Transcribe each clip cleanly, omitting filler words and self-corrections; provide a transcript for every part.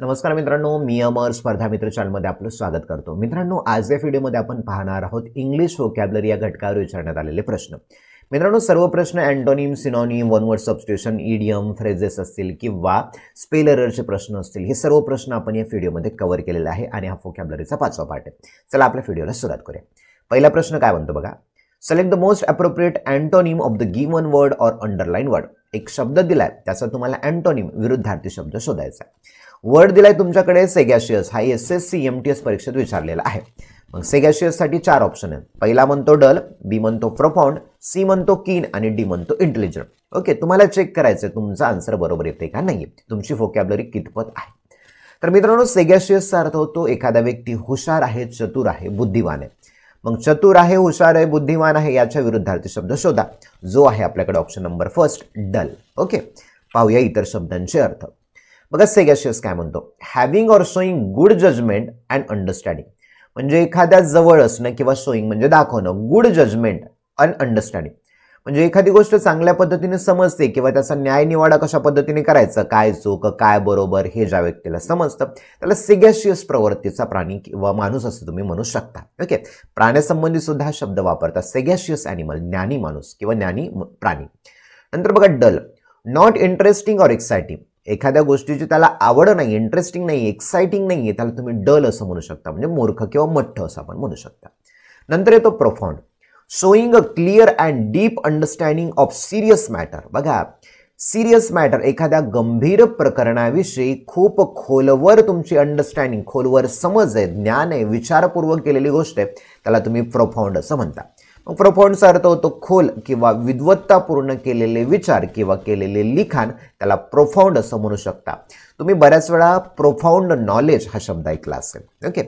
नमस्कार मित्रांनो, मी अमर स्पर्धा मित्र चॅनलमध्ये आपलं स्वागत करतो। मित्रांनो, आज या व्हिडिओमध्ये आपण पाहणार आहोत इंग्लिश व्होकॅब्युलरी या घटकावर विचारण्यात आलेले प्रश्न। मित्रांनो, सर्व प्रश्न antonym, synonym, one word substitution, idiom, phrases असतील किंवा स्पेल एररचे प्रश्न असतील, हे सर्व प्रश्न आपण या व्हिडिओमध्ये कव्हर केलेले आहे आणि हा व्होकॅब्युलरीचा 5वा पार्ट आहे। चला आपल्या व्हिडिओला सुरुवात करूया। पहिला प्रश्न काय म्हणतो बघा, select the most appropriate antonym of the given word और अंडरलाइन वर्ड। एक शब्द दिलाय, त्याचा तुम्हाला अँटोनिम विरुद्धार्थी शब्द शोधायचा आहे। वर्ड दिलाय तुमच्याकडे सेगॅशियस, हा SSC MTS परीक्षेत विचारलेला आहे। मग सेगॅशियस साठी 4 ऑप्शन आहेत। पहिला म्हणतो डल, बी म्हणतो प्रोफाउंड, सी म्हणतो कीन आणि डी म्हणतो इंटेलिजंट। ओके, तुम्हाला चेक करायचं तुमचा आन्सर बरोबर येते का नाही, तुमची व्होकॅब्युलरी कितपत आहे। तर मित्रांनो, सेगॅशियसचा अर्थ होतो एखादा व्यक्ती हुशार आहे, चतुर आहे, बुद्धिमान आहे। मग चतुर आहे, हुशार आहे, बुद्धिमान आहे याच्या विरुद्धार्थी शब्द शोधा, जो आहे आपल्याकडे option number first dull. Okay, पाहूया इतर शब्दांचे अर्थ। बघा सेगॅशियस काय म्हणतो, having or showing good judgement and understanding, म्हणजे एखाद्या जवळ असणं किंवा शोईंग म्हणजे दाखवणं, गुड जजमेंट अँड अंडरस्टँडिंग म्हणजे एखादी गोष्ट चांगल्या पद्धतीने समजते किंवा त्याचा न्याय निवाडा कशा पद्धतीने करायचा, काय चूक काय बरोबर हे ज्या व्यक्तीला समजतं त्याला सेगॅशियस प्रवृत्तीचा प्राणी किंवा माणूस असं तुम्ही म्हणू शकता। ओके, प्राण्यासंबंधी सुद्धा हा शब्द वापरतात, सेगॅशियस ॲनिमल, ज्ञानी माणूस किंवा ज्ञानी प्राणी। नंतर बघा dull, not interesting or exciting, एखाद्या गोष्टीची त्याला आवड नाही, इंटरेस्टिंग नाही, एक्साइटिंग नाही, त्याला तुम्ही डल असं म्हणू शकता, म्हणजे मूर्ख किंवा मठ्ठ असं आपण म्हणू शकता। नंतर येतो profound, showing a clear and deep understanding of serious matter. बघा, सिरियस मॅटर एखाद्या गंभीर प्रकरणाविषयी खूप खोलवर तुमची अंडरस्टँडिंग, खोलवर समज आहे, ज्ञान आहे, विचारपूर्वक केलेली गोष्ट आहे, त्याला तुम्ही प्रोफाउंड असं म्हणता। मग प्रोफाउंडचा अर्थ होतो खोल किंवा विद्वत्तापूर्ण केलेले विचार किंवा केलेले लिखाण, त्याला प्रोफाउंड असं म्हणू शकता। तुम्ही बऱ्याच वेळा प्रोफाउंड नॉलेज हा शब्द ऐकला असेल। ओके,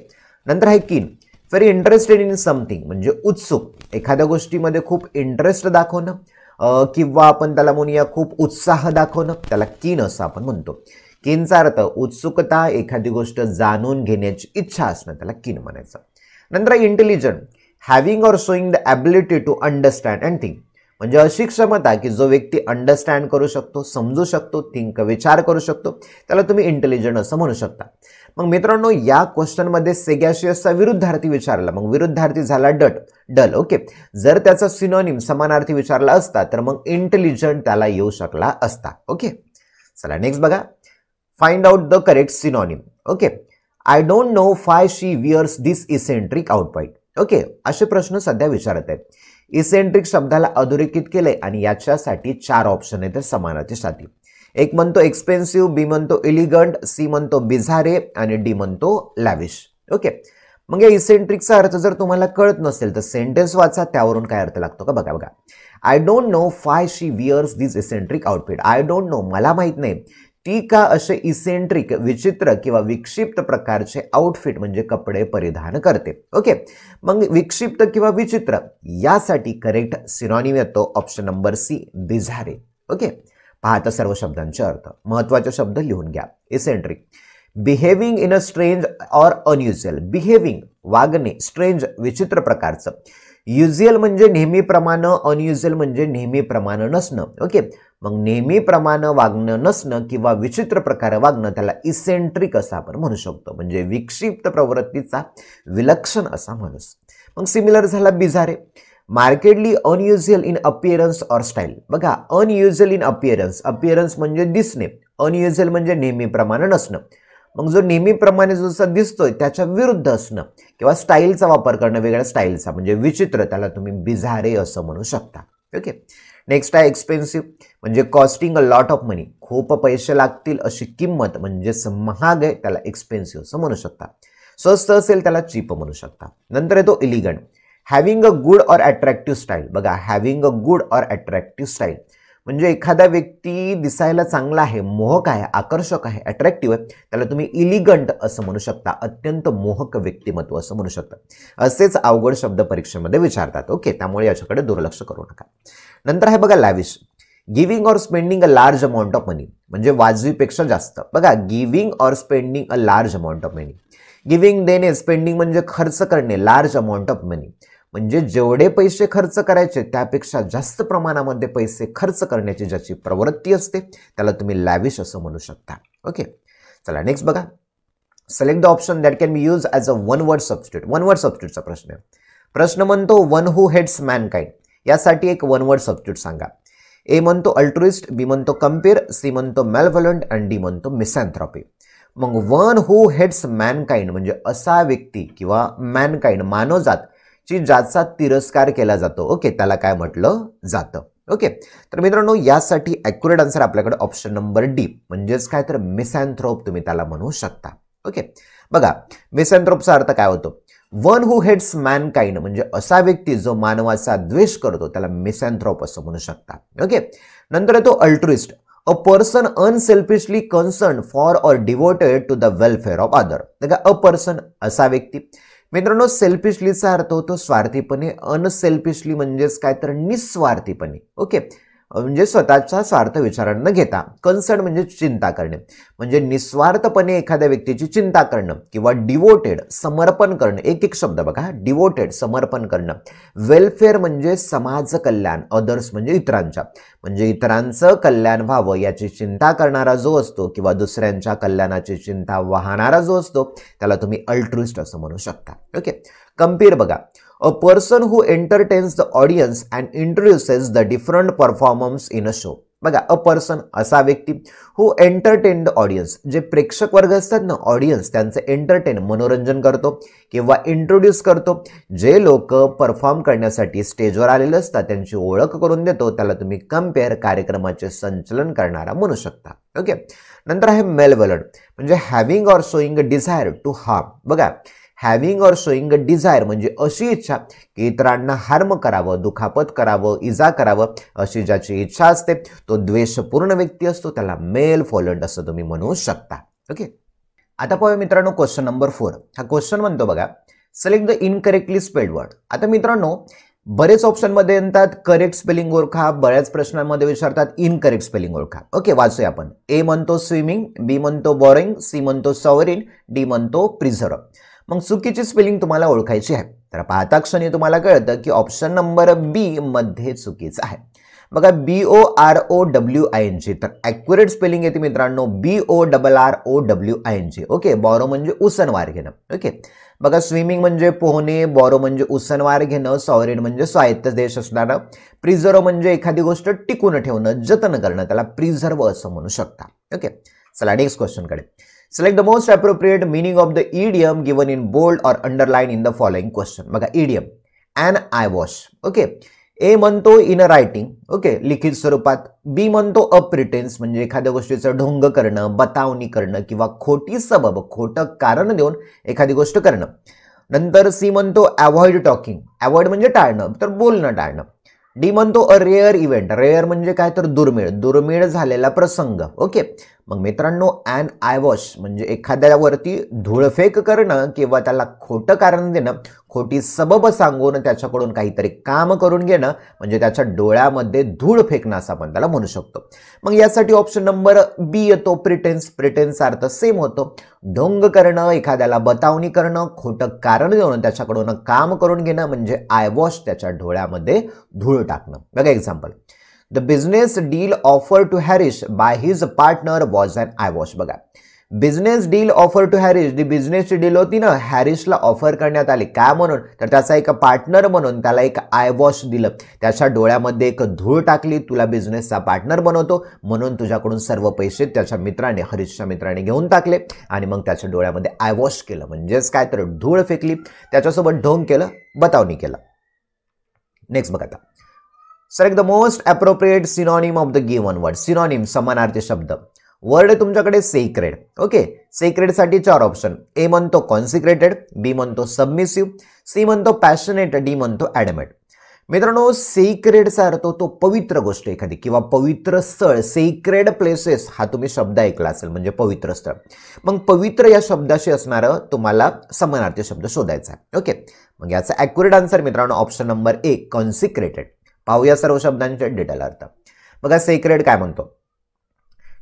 नंतर आहे कीन, व्हेरी इंटरेस्टेड इन समथिंग म्हणजे उत्सुक, एखाद्या गोष्टीमध्ये खूप इंटरेस्ट दाखवणं किंवा आपण त्याला म्हणूया खूप उत्साह दाखवणं, त्याला कीन असं आपण म्हणतो। कीनचा अर्थ उत्सुकता, एखादी गोष्ट जाणून घेण्याची इच्छा असणं, त्याला कीन म्हणायचं। नंतर intelligent, having or showing the ability to understand and think, म्हणजे अशी क्षमता की जो व्यक्ती अंडरस्टँड करू शकतो, समजू शकतो, थिंक विचार करू शकतो, त्याला तुम्ही इंटेलिजंट असं म्हणू शकता। मग मित्रांनो, या क्वेश्चनमध्ये सेगॅशियसचा विरुद्धार्थी विचारला, मग विरुद्धार्थी झाला डल। ओके, जर त्याचा सिनोनिम समानार्थी विचारला असता तर मग इंटेलिजंट त्याला येऊ शकला असता। ओके, चला नेक्स्ट बघा, find out the correct synonym. Okay, I don't know why she wears this eccentric outfit. Okay, असे प्रश्न सध्या विचारत आहेत। इसेंट्रिक शब्दाला अधोरेखित केले आणि याच्यासाठी 4 ऑप्शन आहेत समानार्थीसाठी। एक म्हणतो एक्सपेन्सिव्ह, बी म्हणतो एलिगंट, सी म्हणतो बिझारे आणि डी म्हणतो लॅविश। ओके, मग या इसेंट्रिकचा अर्थ जर तुम्हाला कळत नसेल तर सेंटेन्स वाचा, त्यावरून काय अर्थ लागतो का बघा। I don't know why she wears this eccentric outfit, I don't know मला माहित नाही ती का असे इसेंट्रिक विचित्र किंवा विक्षिप्त प्रकारचे आउटफिट म्हणजे कपडे परिधान करते। ओके, मग विक्षिप्त किंवा विचित्र यासाठी करेक्ट सिनोनिम येतो ऑप्शन नंबर सी बिझारे। ओके, पाहता सर्व शब्दांचे अर्थ, महत्त्वाचे शब्द लिहून घ्या। Eccentric, behaving in a strange or unusual, behaving वागणे, स्ट्रेंज विचित्र प्रकारचं, युज्युअल म्हणजे नेहमीप्रमाणे, अनयुज्युअल म्हणजे नेहमीप्रमाणे नसणं। ओके, मग नेहमीप्रमाणे वागणं नसणं किंवा विचित्र प्रकारे वागणं त्याला इसेंट्रिक असं आपण म्हणू शकतो, म्हणजे विक्षिप्त प्रवृत्तीचा विलक्षण असा माणूस। मग सिमिलर झाला bizarre, markedly unusual in appearance or style. बघा, अनयुज्युअल इन अपिअरन्स, अपिअरन्स म्हणजे दिसणे, अनयुज्युअल म्हणजे नेहमीप्रमाणे नसणं, मग जो नेहमीप्रमाणे जसा दिसतोय त्याच्या विरुद्ध असणं किंवा स्टाईलचा वापर करणं, वेगळ्या स्टाईलचा म्हणजे विचित्र, त्याला तुम्ही बिझारे असं म्हणू शकता। ओके, नेक्स्ट आहे एक्सपेन्सिव्ह, म्हणजे कॉस्टिंग अ लॉट ऑफ मनी, खूप पैसे लागतील अशी किंमत म्हणजेच महाग आहे, त्याला एक्सपेन्सिव्ह असं म्हणू शकता। स्वस्त असेल त्याला चीप म्हणू शकता। नंतर येतो elegant, having a good or attractive style. बघा, having a good or attractive style म्हणजे एखादा व्यक्ती दिसायला चांगला आहे, मोहक आहे, आकर्षक आहे, अट्रॅक्टिव्ह आहे, त्याला तुम्ही इलिगंट असं म्हणू शकता, अत्यंत मोहक व्यक्तिमत्व असं म्हणू शकता। असेच अवघड शब्द परीक्षेमध्ये विचारतात। ओके, त्यामुळे याच्याकडे दुर्लक्ष करू नका। नंतर आहे बघा lavish, giving or spending a large amount of money म्हणजे वाजवीपेक्षा जास्त। बघा, giving or spending a large amount of money, giving देणे, स्पेंडिंग म्हणजे खर्च करणे, लार्ज अमाऊंट ऑफ मनी म्हणजे जेवढे पैसे खर्च करायचे त्यापेक्षा जास्त प्रमाणामध्ये पैसे खर्च करण्याची ज्याची प्रवृत्ती असते त्याला तुम्ही लॅविश असं म्हणू शकता। ओके, चला नेक्स्ट बघा. Select the option that can be use as a one word substitute. One word सबस्टिट्यूटचा प्रश्न आहे. प्रश्न म्हणतो वन हू हेट्स मॅनकाइंड, यासाठी एक वन वर्ड सबस्टिट्यूट सांगा. ए म्हणतो अल्ट्रुइस्ट, बी म्हणतो कम्पेअर, सी म्हणतो मॅलव्हलंट आणि डी म्हणतो मिसॅन्थ्रॉपी. मग वन हू हेट्स मॅनकाइंड म्हणजे असा व्यक्ती किंवा मॅनकाइंड मानवजात ची ज्याचा तिरस्कार केला जातो, ओके, त्याला काय म्हटलं जातं. ओके, तर मित्रांनो यासाठी ॲक्युरेट आन्सर आपल्याकडे ऑप्शन नंबर डी म्हणजेच काय तर मिसॅन्थ्रोप तुम्ही त्याला म्हणू शकता. ओके, बघा मिसॅन्थ्रोपचा अर्थ काय होतो. वन हू हेट्स मॅनकाइंड म्हणजे असा व्यक्ती जो मानवाचा द्वेष करतो त्याला मिसॅन्थ्रोप असं म्हणू शकता. ओके, नंतर येतो altruist, a person unselfishly concern for or devoted to the welfare of other. A person असा व्यक्ती. मित्रांनो सेल्फिशलीचा अर्थ होतो स्वार्थीपणे, अनसेल्फिशली म्हणजेच काय तर निस्वार्थीपणे. ओके, म्हणजे स्वतःचा स्वार्थ विचारात न घेता. कन्सर्न म्हणजे चिंता करणे, म्हणजे निस्वार्थपणे एखाद्या व्यक्तीची चिंता करणं किंवा डिवोटेड समर्पण करणं. एक एक शब्द बघा, डिवोटेड समर्पण करणं. वेलफेअर म्हणजे समाज कल्याण, अदर्स म्हणजे इतरांच्या, म्हणजे इतरांचं कल्याण व्हावं याची चिंता करणारा जो असतो किंवा दुसऱ्यांच्या कल्याणाची चिंता वाहणारा जो असतो त्याला तुम्ही अल्ट्रुइस्ट असं म्हणू शकता. ओके, कम्पेअर बघा, a person who entertains the audience and introduces the different performance in a show. बघा, अ पर्सन असा व्यक्ती हू एंटरटेन द ऑडियन्स, जे प्रेक्षक वर्ग असतात ना ऑडियन्स, त्यांचं एंटरटेन मनोरंजन करतो किंवा इंट्रोड्यूस करतो. जे लोक परफॉर्म करण्यासाठी स्टेजवर आलेले असतात त्यांची ओळख करून देतो त्याला तुम्ही कम्पेअर कार्यक्रमाचे संचलन करणारा म्हणू शकता. ओके, नंतर आहे मेलव्हलंट म्हणजे having or showing a desire to harm. बघा, having or showing a desire म्हणजे अशी इच्छा की इतरांना हार्म करावं, दुखापत करावं, इजा करावं अशी ज्याची इच्छा असते तो द्वेषपूर्ण व्यक्ती असतो, त्याला मेलव्हलंट असं तुम्ही म्हणू शकता. ओके, आता पाहूया मित्रांनो क्वेश्चन नंबर 4. हा क्वेश्चन म्हणतो बघा, select the incorrectly spelled word. आता मित्रांनो बरेच ऑप्शनमध्ये येतात करेक्ट स्पेलिंग ओळखा, बऱ्याच प्रश्नांमध्ये विचारतात इनकरेक्ट स्पेलिंग ओळखा. ओके, वाचूया आपण. ए म्हणतो स्विमिंग, बी म्हणतो बोरिंग, सी म्हणतो सॉवरिन, डी म्हणतो प्रिझर्व. मग चुकीची स्पेलिंग तुम्हाला ओळखायची आहे. तर पाहता क्षणी तुम्हाला कळतं की ऑप्शन नंबर बी मध्ये चुकीचं आहे. बघा, BOROWING, तर ॲक्युरेट स्पेलिंग येते मित्रांनो BORROWING. ओके, बॉरो म्हणजे उसनवार घेणं. ओके, बघा स्विमिंग म्हणजे पोहणे, बॉरो म्हणजे उसनवार घेणं, सॉवरिन म्हणजे स्वायत्त देश असणारं, प्रिझर्व म्हणजे एखादी गोष्ट टिकून ठेवणं, जतन करणं, त्याला प्रिझर्व असं म्हणू शकता. ओके, चला नेक्स्ट क्वेश्चन कडे. Select the most appropriate meaning of the idiom given in bold or underline in the following question. बघा, idiom an eye wash. Okay, A म्हणतो इन अ रायटिंग, ओके, लिखित स्वरूपात. बी म्हणतो अ प्रिटेन्स म्हणजे एखाद्या गोष्टीचं ढोंग करणं, बतावणी करणं किंवा खोटी सबब, खोटं कारण देऊन एखादी गोष्ट करणं. नंतर सी म्हणतो अवॉइड टॉकिंग, अवॉइड म्हणजे टाळणं, तर बोलणं टाळणं. डी म्हणतो अ रेअर इव्हेंट, रेअर म्हणजे काय तर दुर्मिळ, दुर्मिळ झालेला प्रसंग. ओके, मग मित्रांनो ॲन आय वॉश म्हणजे एखाद्यावरती धूळफेक करणं किंवा त्याला खोटं कारण देणं, खोटी सबब सांगून त्याच्याकडून काहीतरी काम करून घेणं म्हणजे त्याच्या डोळ्यामध्ये धूळ फेकणं असं आपण त्याला म्हणू शकतो. मग यासाठी ऑप्शन नंबर बी येतो प्रिटेन्स. प्रिटेन्स अर्थ सेम होतो, ढोंग करणं, एखाद्याला बतावणी करणं, खोटं कारण देऊन त्याच्याकडून काम करून घेणं म्हणजे आय वॉश, त्याच्या डोळ्यामध्ये धूळ टाकणं. बघा example, the business deal offer to Harish by his partner was an eye wash. बघा, business deal offer to Harish, जी बिझनेसची डील होती ना हॅरिशला ऑफर करण्यात आली, काय म्हणून तर त्याचा एक पार्टनर म्हणून त्याला एक आय वॉश दिलं, त्याच्या डोळ्यामध्ये एक धूळ टाकली, तुला बिझनेसचा पार्टनर बनवतो म्हणून तुझ्याकडून सर्व पैसे त्याच्या मित्राने, हरीशच्या मित्राने घेऊन टाकले आणि मग त्याच्या डोळ्यामध्ये आय वॉश केलं म्हणजेच काय तर धूळ फेकली, त्याच्यासोबत ढोंग केलं, बतावणी केलं. नेक्स्ट बघा, आता select the most appropriate synonym of the given word. Synonym समानार्थी शब्द. वर्ड तुमच्याकडे सेक्रेड. ओके, सेक्रेड साठी 4 ऑप्शन. ए म्हणतो कॉन्सिक्रेटेड, बी म्हणतो सबमिसिव्ह, सी म्हणतो पॅशनेट, डी म्हणतो ॲडमेट. मित्रांनो सेक्रेडचा अर्थ होतो पवित्र गोष्ट एखादी किंवा पवित्र स्थळ. सेक्रेड प्लेसेस हा तुम्ही शब्द ऐकला असेल म्हणजे पवित्र स्थळ. मग पवित्र या शब्दाशी असणारं तुम्हाला समानार्थी शब्द शोधायचा आहे. ओके, मग याचा ॲक्युरेट आन्सर मित्रांनो ऑप्शन नंबर ए कॉन्सिक्रेटेड. पाहूया सर्व शब्दांचे डिटेल अर्थ. बघा सेक्रेड काय म्हणतो,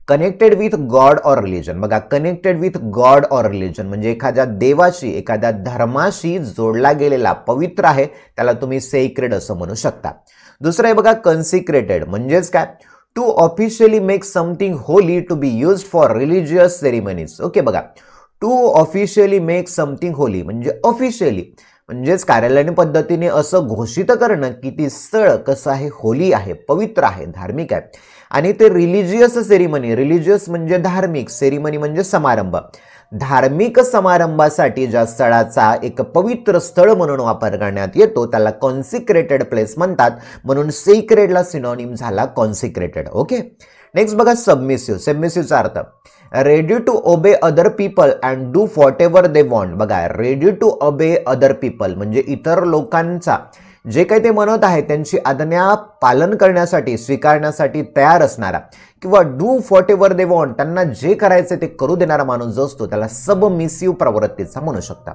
connected with God or religion. बघा, connected with God or religion म्हणजे एखाद्या देवाशी, एखाद्या धर्माशी जोडला गेलेला, पवित्र आहे, त्याला तुम्ही सेक्रेड असं म्हणू शकता. दुसरं आहे बघा कन्सिक्रेटेड म्हणजेच काय, to officially make something holy to be used for religious ceremonies. Okay बघा, to officially make something holy म्हणजे ऑफिशियली म्हणजेच कार्यालयीन पद्धतीने असं घोषित करणं की ती स्थळ कसं आहे, होली आहे, पवित्र आहे, धार्मिक आहे. आणि ते रिलिजियस सेरिमनी, रिलिजियस म्हणजे धार्मिक, सेरिमनी म्हणजे समारंभ, धार्मिक समारंभासाठी ज्या स्थळाचा एक पवित्र स्थळ म्हणून वापर करण्यात येतो त्याला कॉन्सिक्रेटेड प्लेस म्हणतात. म्हणून सेक्रेडला सिनोनिम झाला कॉन्सिक्रेटेड. ओके, नेक्स्ट बघा सबमिसिव्ह. सबमिसिव्हचा अर्थ ready to obey other people and do whatever they want. बघा, ready to obey other people म्हणजे इतर लोकांचा जे काही ते म्हणत आहे त्यांची आज्ञा पालन करण्यासाठी, स्वीकारण्यासाठी तयार असणारा, किंवा do whatever they want त्यांना जे करायचे ते करू देणारा माणूस जो असतो त्याला सबमिसिव्ह प्रवृत्तीचा म्हणू शकता.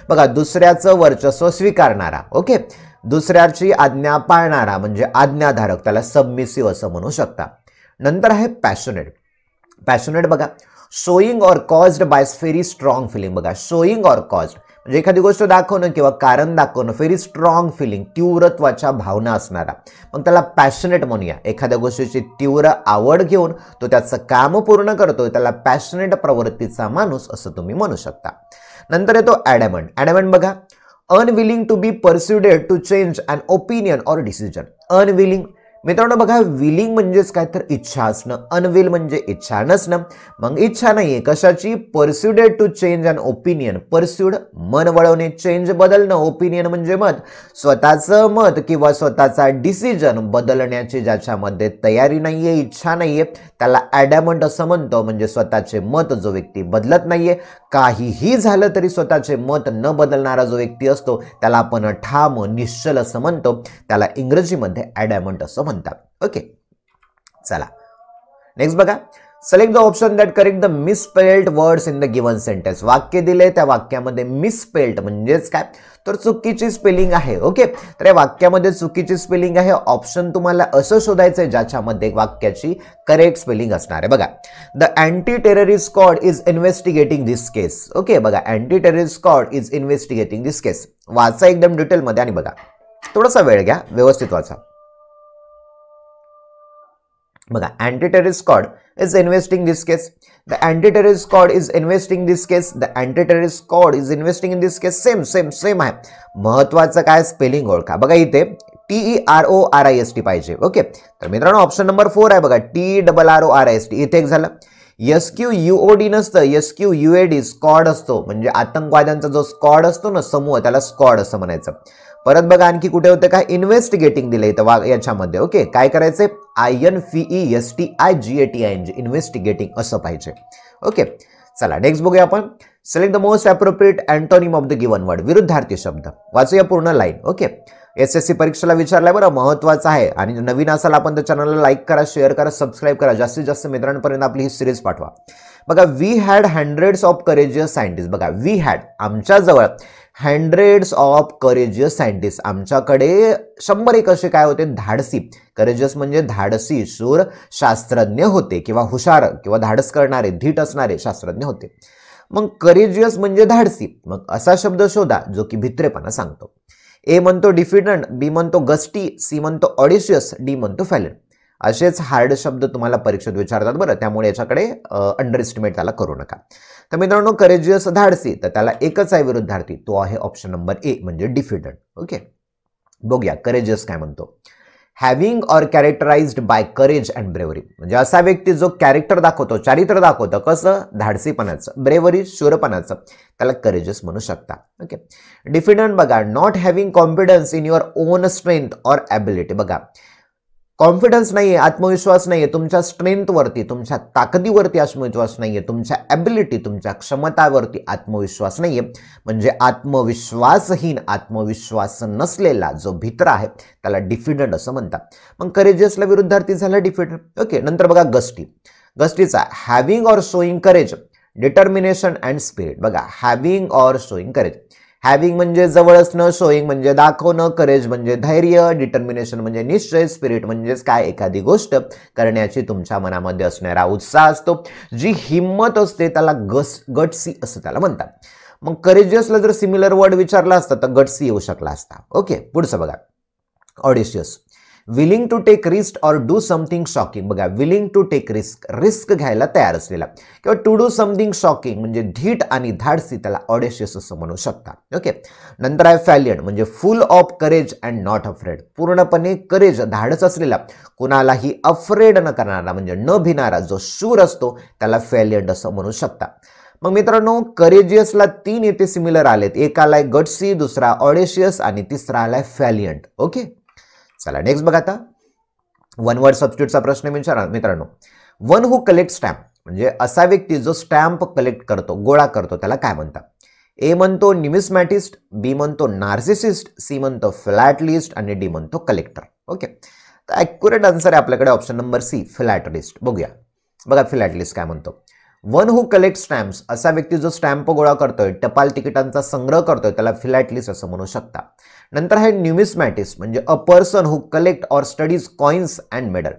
बघा, दुसऱ्याचं वर्चस्व स्वीकारणारा, ओके, दुसऱ्याची आज्ञा पाळणारा म्हणजे आज्ञाधारक, त्याला सबमिसिव्ह असं म्हणू शकता. नंतर आहे पॅशनेट. पॅशनेट बघा, showing or caused by very strong feeling. बघा, शोईंग ऑर कॉज्ड म्हणजे एखादी गोष्ट दाखवणं किंवा कारण दाखवणं, व्हेरी स्ट्रॉंग फिलिंग, तीव्रत्वाच्या भावना असणारा, मग त्याला पॅशनेट म्हणूया. एखाद्या गोष्टीची तीव्र आवड घेऊन तो त्याचं काम पूर्ण करतोय त्याला पॅशनेट प्रवृत्तीचा माणूस असं तुम्ही म्हणू शकता. नंतर येतो ॲडॅमंट. ॲडॅमंट बघा, unwilling to be persuaded to change an opinion or decision. Unwilling मित्रांनो बघा, विलिंग म्हणजेच काय तर इच्छा असणं, अनविल म्हणजे इच्छा नसणं. मग इच्छा नाहीये कशाची, persuaded to change an opinion. Persuade मन वळवणे, चेंज बदलणं, ओपिनियन म्हणजे मत, स्वतःचं मत किंवा स्वतःचा डिसिजन बदलण्याची ज्याच्यामध्ये तयारी नाहीये, इच्छा नाहीये त्याला ॲडॅमंट असं म्हणतो. म्हणजे स्वतःचे मत जो व्यक्ती बदलत नाहीये, काहीही झालं तरी स्वतःचे मत न बदलणारा जो व्यक्ती असतो त्याला आपण ठाम, निश्चल असं म्हणतो. त्याला इंग्रजीमध्ये ॲडॅमंट असं म्हणतात. ओके, चला नेक्स्ट बघा, select the option that correct the misspelled words in the given sentence. वाक्य दिले, त्या वाक्यामध्ये मिसस्पेल्ड म्हणजेच काय तर चुकीची स्पेलिंग आहे. ओके, तर या वाक्यामध्ये चुकीची स्पेलिंग आहे. ऑप्शन तुम्हाला असं शोधायचं आहे ज्याच्यामध्ये वाक्याची करेक्ट स्पेलिंग असणार आहे. बघा, the anti terrorist squad is investigating this case. Okay, बघा, anti terrorist squad is investigating this case. वाचा एकदम डिटेलमध्ये आणि बघा, थोडासा वेळ घ्या, व्यवस्थित वाचा. बघा, anti-terrorist squad is investing this case. The anti-terrorist squad is investing this case. The anti-terrorist squad is investing in this case. Same same same आहे. महत्वाचं काय, स्पेलिंग ओळखा. बघा, इथे TERORIST पाहिजे. ओके, तर मित्रांनो ऑप्शन नंबर 4 आहे. बघा, TRRORIST. इथे एक झालं. SQUOD नसतं, SQUAD स्क्वॉड असतो. म्हणजे आतंकवाद्यांचा जो स्क्वॉड असतो ना, समूह, त्याला स्क्वॉड असं म्हणायचं. परत बघा, आणखी कुठे होतं काय, इन्व्हेस्टिगेटिंग दिलं इथं याच्यामध्ये. ओके, काय करायचंय, INVESTIGATING, इन्व्हेस्टिगेटिंग असं पाहिजे. ओके, चला नेक्स्ट बघूया आपण. Select the most appropriate antonym of the given word. विरुद्धार्थी शब्द. वाचूया पूर्ण लाईन. ओके, SSC परीक्षेला विचारलाय बरं, महत्वाचं आहे. आणि नवीन असाल आपण तर चॅनलला लाईक करा, शेअर करा, सबस्क्राईब करा, जास्तीत जास्त मित्रांपर्यंत आपली ही सिरीज पाठवा. बघा, we had hundreds of courageous scientist. बघा, वी हॅड आमच्याजवळ हंड्रेड्स ऑफ करेजियस सायंटिस्ट, आमच्याकडे 100 असे काय होते, धाडसी. करेजियस म्हणजे धाडसी, शूर शास्त्रज्ञ होते किंवा हुशार किंवा धाडस करणारे, धीट असणारे शास्त्रज्ञ होते. मग करेजियस म्हणजे धाडसी. मग असा शब्द शोधा जो की भित्रेपणा सांगतो. ए म्हणतो डिफिडंट, बी म्हणतो गस्टी, सी म्हणतो ऑडिशियस, डी म्हणतो फॅलन. असेच हार्ड शब्द तुम्हाला परीक्षेत विचारतात बरं, त्यामुळे याच्याकडे अंडर एस्टिमेट त्याला करू नका. तर मित्रांनो, करेजियस धाडसी, तर त्याला एकच आहे विरुद्धार्थी, तो आहे ऑप्शन नंबर ए म्हणजे डिफिडंट. ओके, बघूया करेजियस काय म्हणतो. Having or characterized by courage and bravery. म्हणजे असा व्यक्ती जो कॅरेक्टर दाखवतो, चारित्र दाखवतो, कसं, धाडसीपणाचं, ब्रेवरी शूरपणाचं, त्याला करेजियस म्हणू शकता. ओके, डिफिडंट बघा, not having confidence in your on strength or ability. बघा, कॉन्फिडन्स नाहीये, आत्मविश्वास नाहीये, तुमच्या स्ट्रेंथवरती, तुमच्या ताकदीवरती आत्मविश्वास नाहीये, तुमच्या ॲबिलिटी, तुमच्या क्षमतावरती आत्मविश्वास नाहीये. म्हणजे आत्मविश्वासहीन, आत्मविश्वास नसलेला जो भित्र आहे त्याला डिफिडंट असं म्हणतात. मग करेजियसला विरुद्धार्थी झाला डिफिडंट. ओके, नंतर बघा गस्टी. गस्टीचा having or showing courage, determination and spirit. बघा, having or showing courage. Having म्हणजे जवळ असणं, शोईंग म्हणजे दाखवणं, करेज म्हणजे धैर्य, डिटर्मिनेशन म्हणजे निश्चय, स्पिरिट म्हणजेच काय, एखादी गोष्ट करण्याची तुमच्या मनामध्ये असणारा उत्साह असतो, जी हिम्मत असते, त्याला गट्सी असं त्याला म्हणतात. मग करेजियसला जर सिमिलर वर्ड विचारला असता तर गट्सी येऊ शकला असता. ओके, पुढचं बघा, audacious. Willing to take risk or do something shocking. बघा, विलिंग टू टेक रिस्क घ्यायला तयार असलेला, किंवा टू डू समथिंग शॉकिंग म्हणजे धीट आणि धाडसी, त्याला ऑडेशियस असं म्हणू शकता. ओके. नंतर आहे फॅलियंट म्हणजे फुल of courage and not afraid. पूर्णपणे करेज, धाडस असलेला, कुणालाही अफ्रेड न करणारा म्हणजे न भिणारा जो शूर असतो त्याला फॅलियंट असं म्हणू शकता. मग मित्रांनो, करेजियसला 3 इथे सिमिलर आलेत. एक आलाय गट्सी, दुसरा ऑडेशियस आणि तिसरा आलाय फॅलियंट. ओके. चला नेक्स्ट बघा. आता वन वर्ड सबस्टिट्यूटचा प्रश्न विचारा मित्रांनो. वन हू कलेक्ट स्टॅम्प म्हणजे असा व्यक्ती जो स्टॅम्प कलेक्ट करतो, गोळा करतो, त्याला काय म्हणतात? ए म्हणतो न्यूमिस्मॅटिस्ट, बी म्हणतो नार्सिसिस्ट, सी म्हणतो फिलॅटलिस्ट आणि डी म्हणतो कलेक्टर. ओके. तर ॲक्युरेट आन्सर आहे आपल्याकडे ऑप्शन नंबर सी, फिलॅटलिस्ट. बघूया. बघा फिलॅटलिस्ट काय म्हणतो. वन हू कलेक्ट स्टॅम्प्स, असा व्यक्ती जो स्टॅम्प गोळा करतोय, टपाल तिकिटांचा संग्रह करतोय, त्याला फिलॅटलिस्ट असं म्हणू शकता. नंतर आहे न्यूमिस्मॅटिस्ट म्हणजे अ पर्सन हू कलेक्ट और स्टडीज कॉइन्स अँड मेडल.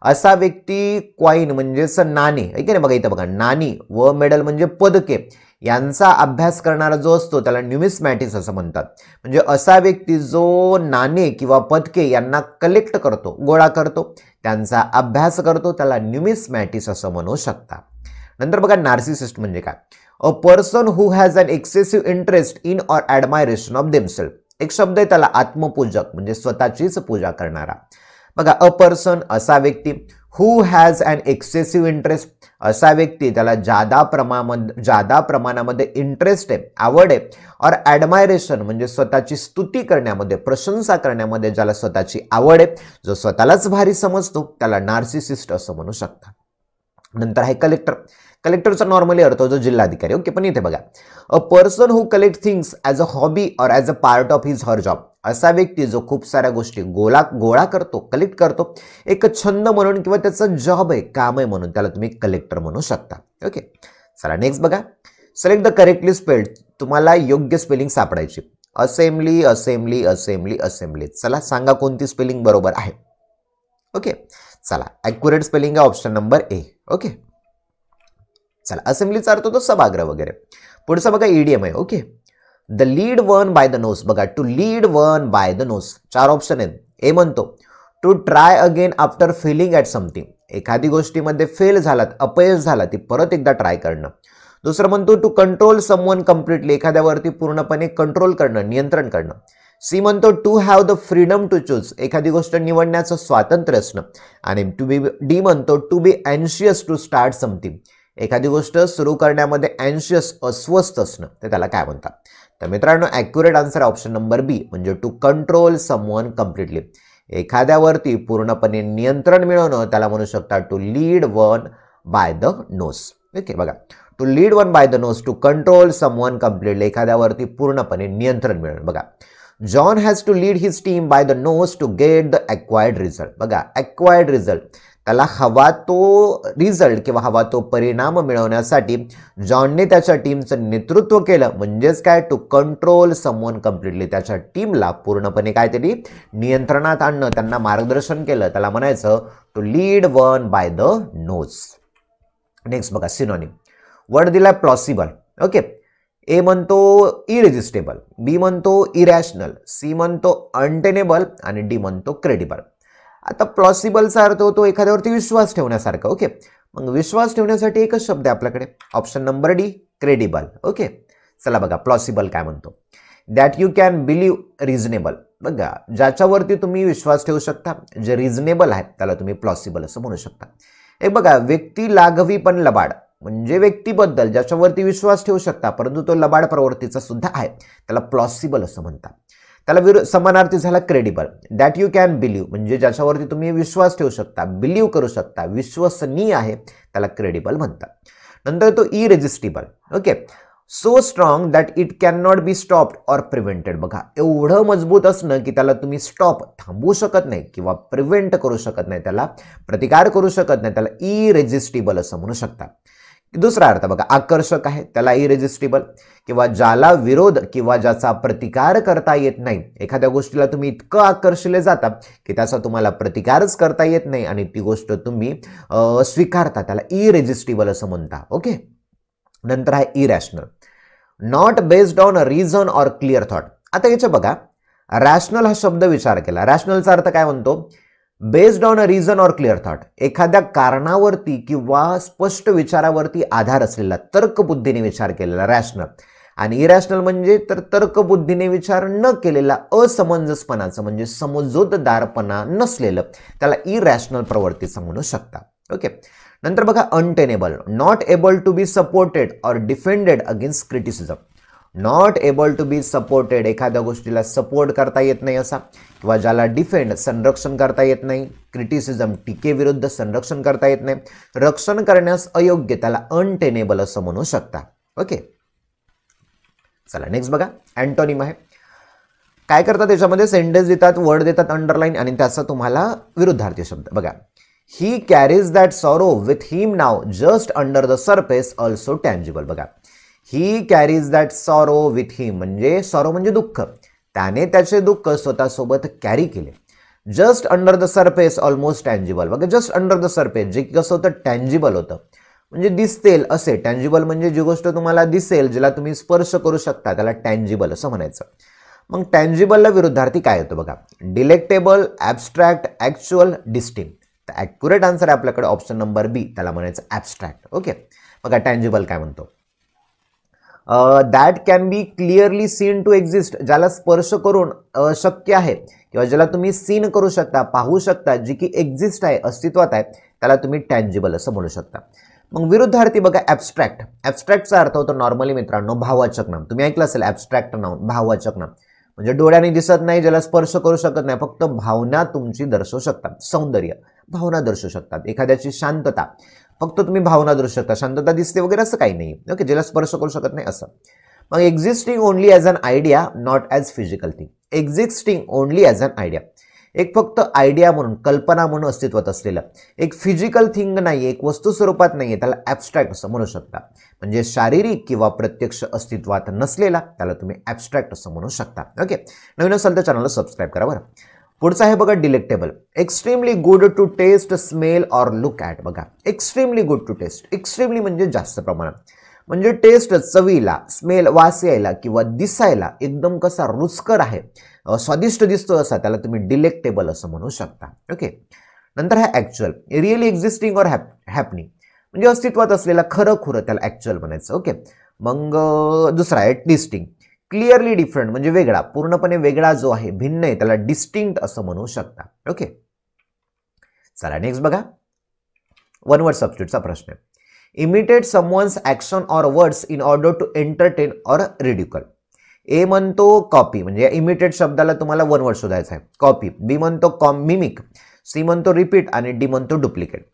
असा व्यक्ती कॉइन म्हणजेच नाणे, आहे की नाही? बघा इथं बघा, नाणी व मेडल म्हणजे पदके यांचा अभ्यास करणारा जो असतो त्याला न्यूमिस्मॅटिस्ट असं म्हणतात. म्हणजे असा व्यक्ती जो नाणे किंवा पदके यांना कलेक्ट करतो, गोळा करतो, त्यांचा अभ्यास करतो, त्याला न्यूमिस्मॅटिस्ट असं म्हणू शकता. नंतर बघा नार्सिसिस्ट म्हणजे काय? A person who has an excessive interest in or admiration of themselves. एक शब्द आहे त्याला, आत्मपूजक म्हणजे स्वतःचीच पूजा करणारा. बघा, अ पर्सन असा व्यक्ती, who has an excessive interest असा व्यक्ती, त्याला जादा प्रमाणामध्ये इंटरेस्ट आहे, आवड आहे, और ॲडमायरेशन म्हणजे स्वतःची स्तुती करण्यामध्ये, प्रशंसा करण्यामध्ये ज्याला स्वतःची आवड आहे, जो स्वतःलाच भारी समजतो, त्याला नार्सिसिस्ट असं म्हणू शकता. नंतर आहे कलेक्टर. कलेक्टरचा नॉर्मली अर्थ होतो जिल्हाधिकारी. ओके. पण इथे बघा, a person who collect things as a hobby or as a part of his her job. असा व्यक्ती जो खूप साऱ्या गोष्टी गोळा करतो, कलेक्ट करतो, एक छंद म्हणून किंवा त्याचा जॉब आहे, काम आहे म्हणून, त्याला तुम्ही कलेक्टर म्हणू शकता. ओके. चला नेक्स्ट बघा. Select the correctly spelled. तुम्हाला योग्य स्पेलिंग सापडायची. Assembly, assembly, assembly, assembly. चला सांगा कोणती स्पेलिंग बरोबर आहे. ओके. चला ॲक्युरेट स्पेलिंग आहे ऑप्शन नंबर ए. ओके. चला असेंब्लीचा अर्थ होतो सभागृह वगैरे. पुढचा बघा ईडीएम आहे. Okay. The lead one by the nose. बघा, to lead one by the nose. 4 option आहेत. ए म्हणतो to try again after failing at something. एखादी गोष्टीमध्ये फेल झालात, अपयश झाला, ती परत एकदा ट्राय करणं. दुसरं म्हणतो टू कंट्रोल समवन कम्प्लिटली. एखाद्यावरती पूर्णपणे कंट्रोल करणं, नियंत्रण करणं. सी म्हणतो to have the freedom to choose. एखादी गोष्ट निवडण्याचं स्वातंत्र्य असणं. आणि डी म्हणतो टू बी अँशियस टू स्टार्ट समथिंग. एखादी गोष्ट सुरू करण्यामध्ये अँशियस, अस्वस्थ असणं, ते त्याला काय म्हणतात? तर मित्रांनो, accurate answer option number B म्हणजे टू कंट्रोल समवन कम्प्लिटली. एखाद्यावरती पूर्णपणे नियंत्रण मिळवणं, त्याला म्हणू शकता to lead one by the nose. Okay. बघा, to lead one by the nose, to control someone completely. एखाद्यावरती पूर्णपणे नियंत्रण मिळवणं. बघा, John has to lead his team by the nose to get the acquired result. बघा, acquired result, त्याला हवा तो रिझल्ट किंवा हवा तो परिणाम मिळवण्यासाठी जॉनने त्याच्या टीमचं नेतृत्व केलं. म्हणजेच काय? To control someone completely. त्याच्या टीमला पूर्णपणे काहीतरी नियंत्रणात आणणं, त्यांना मार्गदर्शन केलं, त्याला म्हणायचं to lead one by the nose. Next बघा सिनोनिम. वर्ड दिलाय प्लॉसिबल. ओके. ए म्हणतो इरेजिस्टेबल, बी म्हणतो इरॅशनल, सी म्हणतो अनटेनेबल आणि डी म्हणतो क्रेडिबल. आता प्लॉसिबलचा अर्थ होतो एखाद्यावरती विश्वास ठेवण्यासारखा. ओके. मग विश्वास ठेवण्यासाठी एकच शब्द आहे आपल्याकडे, option number D, credible. Okay. चला बघा प्लॉसिबल काय म्हणतो. That you can believe reasonable. बघा, ज्याच्यावरती तुम्ही विश्वास ठेवू शकता, जे रिझनेबल आहे, त्याला तुम्ही प्लॉसिबल असं म्हणू शकता. एक बघा, व्यक्ती लाघवी पण लबाड म्हणजे व्यक्तीबद्दल ज्याच्यावरती विश्वास ठेवू शकता परंतु तो लबाड प्रवृत्तीचा सुद्धा आहे, त्याला प्लॉसिबल असं म्हणतात. त्याला समानार्थी झाला credible. That you can believe म्हणजे ज्याच्यावरती तुम्ही विश्वास ठेवू शकता, बिलीव्ह करू शकता, विश्वसनीय आहे, त्याला क्रेडिबल म्हणतात. नंतर तो irresistible. Okay. So strong that it can not be stopped or prevented. बघा, एवढं मजबूत असणं की त्याला तुम्ही स्टॉप, थांबवू शकत नाही किंवा प्रिव्हेंट करू शकत नाही, त्याला प्रतिकार करू शकत नाही, त्याला इरेजिस्टिबल असं म्हणू शकता. दुसरा अर्थ बघा, आकर्षक आहे, त्याला इरेजिस्टिबल. किंवा ज्याला विरोध किंवा ज्याचा प्रतिकार करता येत नाही. एखाद्या गोष्टीला तुम्ही इतकं आकर्षले जाता की त्याचा तुम्हाला प्रतिकारच करता येत नाही आणि ती गोष्ट तुम्ही स्वीकारता, त्याला इरेजिस्टिबल असं म्हणता. ओके. नंतर आहे irrational. Not based on a reason or clear thought. आता याच्या बघा, रॅशनल हा शब्द विचार केला. रॅशनलचा अर्थ काय म्हणतो? Based on a reason or clear thought, एखाद्या कारणावरती किंवा स्पष्ट विचारावरती आधार असलेला, तर्कबुद्धीने विचार केलेला, रॅशनल. आणि इरॅशनल म्हणजे तर तर्कबुद्धीने विचार न केलेला, असमंजसपणाचं म्हणजे समजूतदारपणा नसलेलं, त्याला इरॅशनल प्रवृत्तीचं म्हणू शकता. ओके. नंतर बघा untenable, not able to be supported or defended against criticism. Not able to be supported, एखाद्या गोष्टीला सपोर्ट करता येत नाही असा, किंवा ज्याला डिफेंड संरक्षण करता येत नाही, क्रिटिसिझम टीकेविरुद्ध संरक्षण करता येत नाही, रक्षण करण्यास अयोग्य, त्याला अनटेनेबल असं म्हणू शकता. ओके. चला नेक्स्ट बघा अँटोनिम आहे. काय करतात त्याच्यामध्ये, सेंटेन्स देतात, वर्ड देतात अंडरलाईन, आणि त्याचा तुम्हाला विरुद्धार्थी शब्द. बघा, he carries that sorrow with him now just under the surface also tangible. बघा, he carries that sorrow with him म्हणजे सॉरो म्हणजे दुःख, त्याने त्याचे दुःख स्वतःसोबत कॅरी केले. Just under the surface almost tangible. बघा, जस्ट अंडर द सरफेस जे कसं होतं, टँजिबल होतं म्हणजे दिसेल असे. टँजिबल म्हणजे जी गोष्ट तुम्हाला दिसेल, जिला तुम्ही स्पर्श करू शकता, त्याला टँजिबल असं म्हणायचं. मग टँजिबलला विरुद्धार्थी काय होतं बघा, डिलेक्टेबल, ॲब्स्ट्रॅक्ट, ॲक्च्युअल, डिस्टिंक्ट. तर ॲक्युरेट आन्सर आहे आपल्याकडे ऑप्शन नंबर बी, त्याला म्हणायचं ॲब्स्ट्रॅक्ट. ओके. बघा टँजिबल काय म्हणतो, that can be clearly seen to exist, ज्याला स्पर्श करून शक्य आहे, किंवा ज्याला तुम्ही सीन करू शकता, पाहू शकता, जी की एक्झिस्ट आहे, अस्तित्वात आहे, त्याला तुम्ही टँजिबल असं म्हणू शकता. मग विरुद्धार्थी बघा ॲब्स्ट्रॅक्ट. ॲब्स्ट्रॅक्टचा अर्थ होतो नॉर्मली मित्रांनो भाववाचक नाम. तुम्ही ऐकलं असेल ॲब्स्ट्रॅक्ट नाम, भाववाचक नाम म्हणजे डोळ्याने दिसत नाही, ज्याला स्पर्श करू शकत नाही, फक्त भावना तुमची दर्शवू शकतात. सौंदर्य, भावना दर्शवू शकतात. एखाद्याची शांतता, फक्त तुम्ही भावना दर्शवू शकता, शांतता दिसते वगैरे असं काही नाही. ओके, ज्याला स्पर्श करू शकत नाही असं. मग existing only as an idea, not as physical thing. Existing only as an idea, एक फक्त आयडिया म्हणून, कल्पना म्हणून अस्तित्वात असलेलं, एक फिजिकल थिंग नाही, एक वस्तू स्वरूपात नाही आहे, त्याला ॲब्स्ट्रॅक्ट असं म्हणू शकता. म्हणजे शारीरिक किंवा प्रत्यक्ष अस्तित्वात नसलेला, त्याला तुम्ही ॲब्स्ट्रॅक्ट असं म्हणू शकता. ओके. नवीन असेल तर चॅनलला सबस्क्राईब करा बरं. पुढचं आहे बघा delectable, extremely good to taste, smell or look at. बघा, extremely good to taste, extremely म्हणजे जास्त प्रमाणात, म्हणजे टेस्ट चवीला, स्मेल वास यायला किंवा दिसायला एकदम कसा रुचकर आहे, स्वादिष्ट दिसतो असा, त्याला तुम्ही डिलेक्टेबल असं म्हणू शकता. ओके. नंतर आहे actual, really existing or happening म्हणजे अस्तित्वात असलेला, खरं खुरं, त्याला ॲक्च्युअल म्हणायचं. ओके. मग दुसरा आहे डिस्टिंक्ट, क्लिअरली डिफरंट म्हणजे वेगळा, पूर्णपणे वेगळा जो आहे, भिन्न आहे, त्याला डिस्टिंक्ट असं म्हणू शकता. ओके. चला नेक्स्ट बघा वन वर्ड सबस्टिट्यूटचा प्रश्न आहे. Imitate someone's action or words in order to entertain or ridicule. A म्हणतो कॉपी, म्हणजे इमिटेट शब्दाला तुम्हाला वन वर्ड शोधायचा आहे, कॉपी. बी म्हणतो मिमिक, सी म्हणतो रिपीट, आणि डी म्हणतो डुप्लिकेट.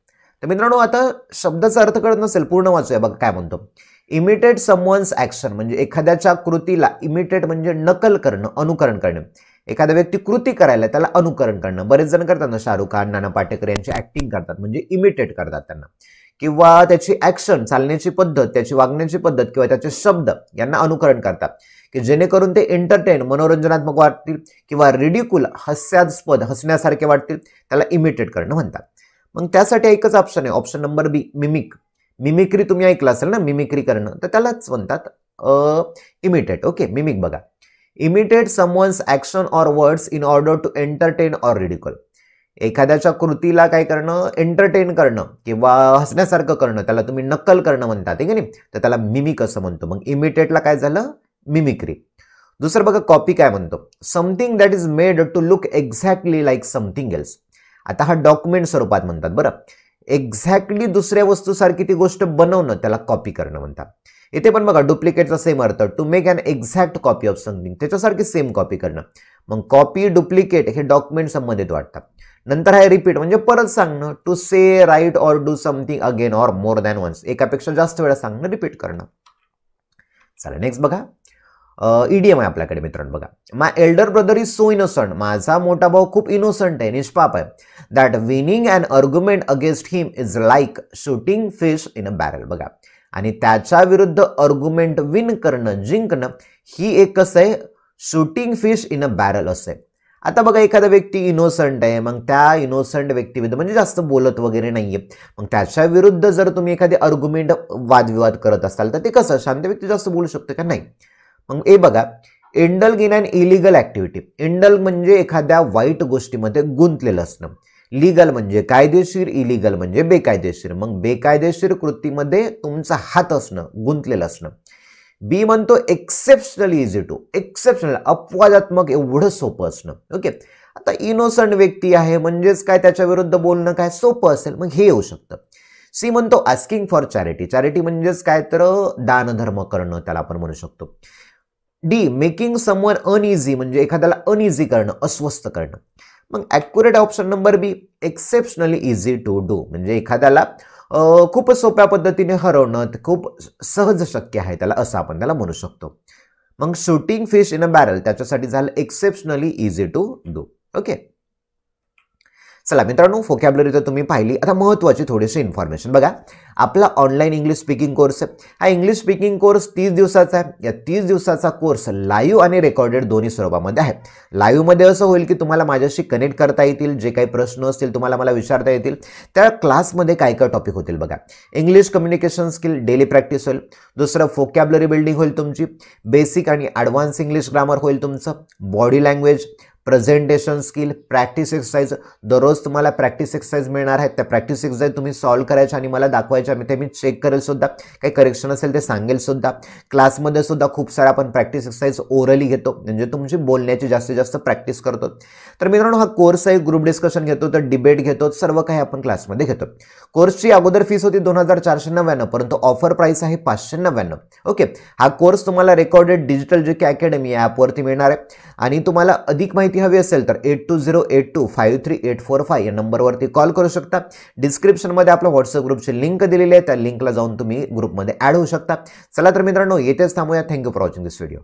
तर मित्रांनो आता शब्दाचा अर्थ कळत नसेल, पूर्ण वाचूया बघा काय म्हणतो. इमिटेट समवन्स ॲक्शन म्हणजे एखाद्याच्या कृतीला, इमिटेट म्हणजे नकल करणं, अनुकरण करणं. एखाद्या व्यक्ती कृती करायला त्याला अनुकरण करणं. बरेच जण करतात ना, शाहरुख खान, नाना पाटेकर यांची ऍक्टिंग करतात म्हणजे इमिटेट करतात त्यांना. किंवा त्याची ॲक्शन, चालण्याची पद्धत, त्याची वागण्याची पद्धत किंवा त्याचे शब्द यांना अनुकरण करतात, की जेणेकरून ते एंटरटेन, मनोरंजनात्मक वाटतील, किंवा रिडिक्युल, हास्यास्पद, हसण्यासारखे वाटतील, त्याला इमिटेट करणं म्हणतात. मग त्यासाठी एकच ऑप्शन आहे, option number B, mimic. Mimicry तुम्ही ऐकलं असेल ना, मिमिक्री करणं, तर त्यालाच म्हणतात इमिटेट. ओके. मिमिक बघा, imitate someone's action or words in order to entertain or ridicule. एखाद्याच्या कृतीला काय करणं, एंटरटेन करणं किंवा हसण्यासारखं करणं, त्याला तुम्ही नक्कल करणं म्हणतात, ठीक आहे नाही, तर त्याला मिमिक असं म्हणतो. मग इमिटेटला काय झालं, मिमिक्री. दुसरं बघा कॉपी काय म्हणतो, something that is made to look exactly like something else. आता हा डॉक्युमेंट स्वरूपात म्हणतात बरं. एक्झॅक्टली दुसऱ्या वस्तूसारखी ती गोष्ट बनवणं, त्याला कॉपी करणं म्हणतात. इथे पण बघा डुप्लिकेटचा सेम अर्थ, to make an exact copy of something, त्याच्यासारखी सेम कॉपी करणं. मग कॉपी, डुप्लिकेट हे डॉक्युमेंट संबंधित वाटतात. नंतर आहे रिपीट म्हणजे परत सांगणं, to say, write or do something again or more than once, एकापेक्षा जास्त वेळा सांगणं, रिपीट करणं. चला नेक्स्ट बघा इडियम आहे आपल्याकडे मित्रांनो. बघा, my elder brother is so innocent, माझा मोठा भाऊ खूप इनोसंट आहे, निष्पाप आहे. That winning an argument against him is like shooting fish in a barrel. बघा, आणि त्याच्या विरुद्ध आर्ग्युमेंट विन करणं, जिंकणं, ही एक कसं आहे, shooting fish in a barrel असं आहे. आता बघा एखादा व्यक्ती इनोसंट आहे, मग त्या इनोसंट व्यक्तीविरुद्ध म्हणजे जास्त बोलत वगैरे नाहीये, मग त्याच्या विरुद्ध जर तुम्ही एखादी आर्ग्युमेंट, वादविवाद करत असाल, तर ते कसं, शांत व्यक्ती जास्त बोलू शकतो का, नाही. मग ए बघा, इंडल्ग इन अन इलिगल ऍक्टिव्हिटी. इंडल्ग म्हणजे एखाद्या वाईट गोष्टीमध्ये गुंतलेलं असणं. लीगल म्हणजे कायदेशीर, इलिगल म्हणजे बेकायदेशीर. मग बेकायदेशीर कृतीमध्ये तुमचा हात असणं, गुंतलेलं असणं. बी म्हणतो एक्सेप्शनली इझी टू, एक्सेप्शनल अपवादात्मक एवढं सोपं असणं. ओके, आता इनोसंट व्यक्ती आहे म्हणजेच काय त्याच्या विरुद्ध बोलणं काय सोपं असेल, मग हे येऊ शकतं. सी म्हणतो आस्किंग फॉर चॅरिटी, चॅरिटी म्हणजेच काय तर दानधर्म करणं त्याला आपण म्हणू शकतो. डी मेकिंग समवन अनइझी म्हणजे एखाद्याला अनइझी करणं, अस्वस्थ करणं. मग accurate option number B exceptionally easy to do म्हणजे एखाद्याला खूप सोप्या पद्धतीने हरवणं खूप सहज शक्य आहे त्याला, असं आपण त्याला म्हणू शकतो. मग shooting fish in a barrel त्याच्यासाठी झालं exceptionally easy to do. Okay, चला मित्रांनो, व्होकॅब्युलरी तर तुम्ही पाहिली. आता महत्त्वाची थोडीशी इन्फॉर्मेशन बघा. आपला ऑनलाईन इंग्लिश स्पीकिंग कोर्स आहे. हा इंग्लिश स्पीकिंग कोर्स 30 दिवसाचा आहे. या 30 दिवसाचा कोर्स लाईव्ह आणि रेकॉर्डेड दोन्ही स्वरूपामध्ये आहे. लाईव्हमध्ये असं होईल की तुम्हाला माझ्याशी कनेक्ट करता येतील, जे काही प्रश्न असतील तुम्हाला मला विचारता येतील. त्या क्लासमध्ये काय काय टॉपिक होतील बघा. English communication skill daily practice होईल. दुसरं व्होकॅब्युलरी बिल्डिंग होईल तुमची. बेसिक आणि ॲडव्हान्स इंग्लिश ग्रामर होईल तुमचं. Body language, presentation skill, practice exercise. दररोज तुम्हाला प्रॅक्टिस एक्सरसाइज मिळणार आहेत. त्या प्रॅक्टिस एक्सरसाइज तुम्ही सॉल्व्ह करायच्या आणि मला दाखवायच्या. मी चेक करेल सुद्धा, काही करेक्शन असेल ते सांगेल सुद्धा. क्लासमध्ये सुद्धा खूप सारा आपण प्रॅक्टिस एक्सरसाइज ओरली घेतो, म्हणजे तुमची बोलण्याची जास्तीत जास्त प्रॅक्टिस करतो. तर मित्रांनो, हा कोर्स आहे. ग्रुप डिस्कशन घेतो, तर डिबेट घेतो, सर्व काही आपण क्लासमध्ये घेतो. कोर्सची अगोदर फीस होती 2499, परंतु ऑफर प्राइस आहे 599. ओके, हा कोर्स तुम्हाला रेकॉर्डेड डिजिटल जे की अकॅडमी ॲपवरती मिळणार आहे. आणि तुम्हाला अधिक माहिती हवी असेल तर 8208253845 या नंबरवरती कॉल करू शकता. डिस्क्रिप्शनमध्ये आपल्या व्हॉट्सअप ग्रुपची लिंक दिलेली आहे. त्या लिंकला जाऊन तुम्ही ग्रुपमध्ये ॲड होऊ शकता. चला तर मित्रांनो, येथेच थांबूया. Thank you for watching this video.